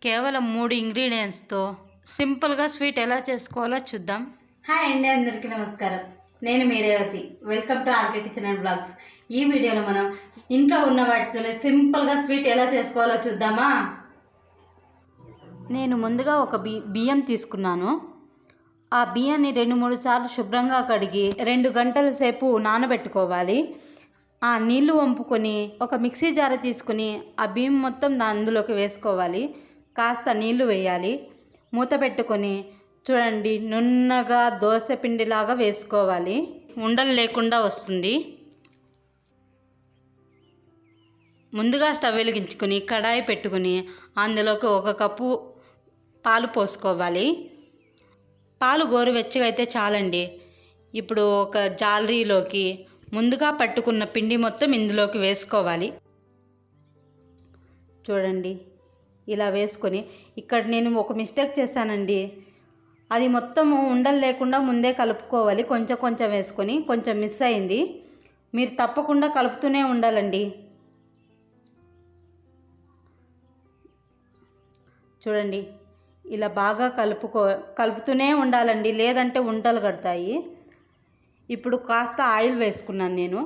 కేవలం 3 ఇంగ్రీడియంట్స్తో సింపుల్గా స్వీట్ ఎలా చేసుకోవాలో చూద్దాం. హాయ్ అండి, అందరికీ నమస్కారం. నేను మీ Revathi. Welcome to RK kitchen and blogs. ఈ వీడియోలో మనం ఇంట్లో ఉన్న వాటితోనే సింపుల్గా స్వీట్ ఎలా చేసుకోవాలో చూద్దామా. నేను ముందుగా ఒక బియ్యం తీసుకున్నాను. ఆ బియ్యాన్ని 2-3 సార్లు శుభ్రంగా కడిగి 2 గంటల సేపు నానబెట్టుకోవాలి. ఆ నీళ్లు వంపుకొని ఒక మిక్సీ జార తీసుకుని ఆ బియ్యం మొత్తం అందులోకి వేసుకోవాలి. కాస్త నీళ్లు వేయాలి. మూత పెట్టుకొని చూడండి, నున్నగా దోశ పిండిలాగా వేసుకోవాలి. ఉండలు లేకుండా వస్తుంది. ముందుగా స్టవ్ వెలిగించుకొని కడాయి పెట్టుకుని అందులోకి 1 కప్పు పాలు పోసుకోవాలి. పాలు గోరువెచ్చగా అయితే చాలండి. ఇప్పుడు ఒక జాలరీలోకి ముందుగా పట్టుకున్న పిండి మొత్తం ఇందులోకి వేసుకోవాలి. చూడండి, ఇలా వేసుకొని ఇక్కడ నేను ఒక మిస్టేక్ చేశానండి. అది మొత్తం ఉండలు లేకుండా ముందే కలుపుకోవాలి. కొంచెం కొంచెం వేసుకొని కొంచెం మిస్ అయింది. మీరు తప్పకుండా కలుపుతూనే ఉండాలండి. చూడండి, ఇలా బాగా కలుపుతూనే ఉండాలండి, లేదంటే ఉండలు కడతాయి. ఇప్పుడు కాస్త ఆయిల్ వేసుకున్నాను. నేను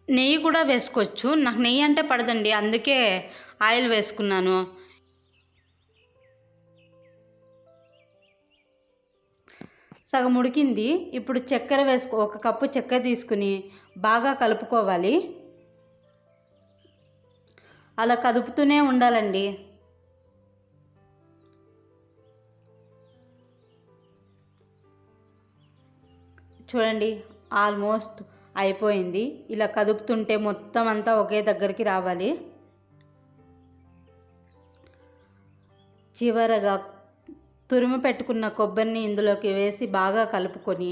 నెయ్యి కూడా వేసుకోవచ్చు. నాకు నెయ్యి అంటే పడదండి, అందుకే ఆయిల్ వేసుకున్నాను. సగం ఉడికింది. ఇప్పుడు చక్కెర 1 కప్పు చక్కెర తీసుకుని బాగా కలుపుకోవాలి. అలా కదుపుతూనే ఉండాలండి. చూడండి, ఆల్మోస్ట్ అయిపోయింది. ఇలా కదుపుతుంటే మొత్తం అంతా ఒకే దగ్గరికి రావాలి. చివరగా తురిమి పెట్టుకున్న కొబ్బరిని ఇందులోకి వేసి బాగా కలుపుకొని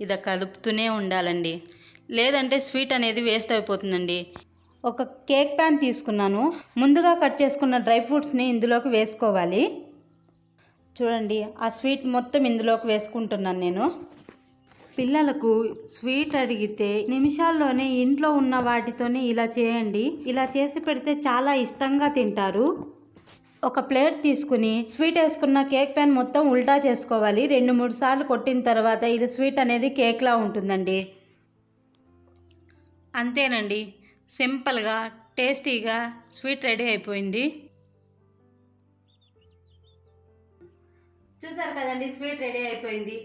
ఇది కలుపుతూనే ఉండాలండి, లేదంటే స్వీట్ అనేది వేస్ట్ అయిపోతుందండి. ఒక కేక్ ప్యాన్ తీసుకున్నాను. ముందుగా కట్ చేసుకున్న డ్రై ఫ్రూట్స్ని ఇందులోకి వేసుకోవాలి. చూడండి, ఆ స్వీట్ మొత్తం ఇందులోకి వేసుకుంటున్నాను నేను. పిల్లలకు స్వీట్ అడిగితే నిమిషాల్లోనే ఇంట్లో ఉన్న వాటితోనే ఇలా చేయండి. ఇలా చేసి పెడితే చాలా ఇష్టంగా తింటారు. ఒక ప్లేట్ తీసుకుని స్వీట్ వేసుకున్న కేక్ ప్యాన్ మొత్తం ఉల్టా చేసుకోవాలి. 2-3 సార్లు కొట్టిన తర్వాత ఇది స్వీట్ అనేది కేక్లా ఉంటుందండి. అంతేనండి, సింపుల్గా టేస్టీగా స్వీట్ రెడీ అయిపోయింది. చూసారు కదండి, స్వీట్ రెడీ అయిపోయింది.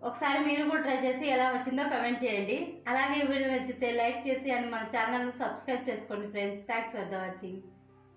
ఒకసారి మీరు కూడా ట్రై చేసి ఎలా వచ్చిందో కమెంట్ చేయండి. అలాగే వీడియో నచ్చితే లైక్ చేసి అండ్ మన ఛానల్ని సబ్స్క్రైబ్ చేసుకోండి friends. Thanks for the watching.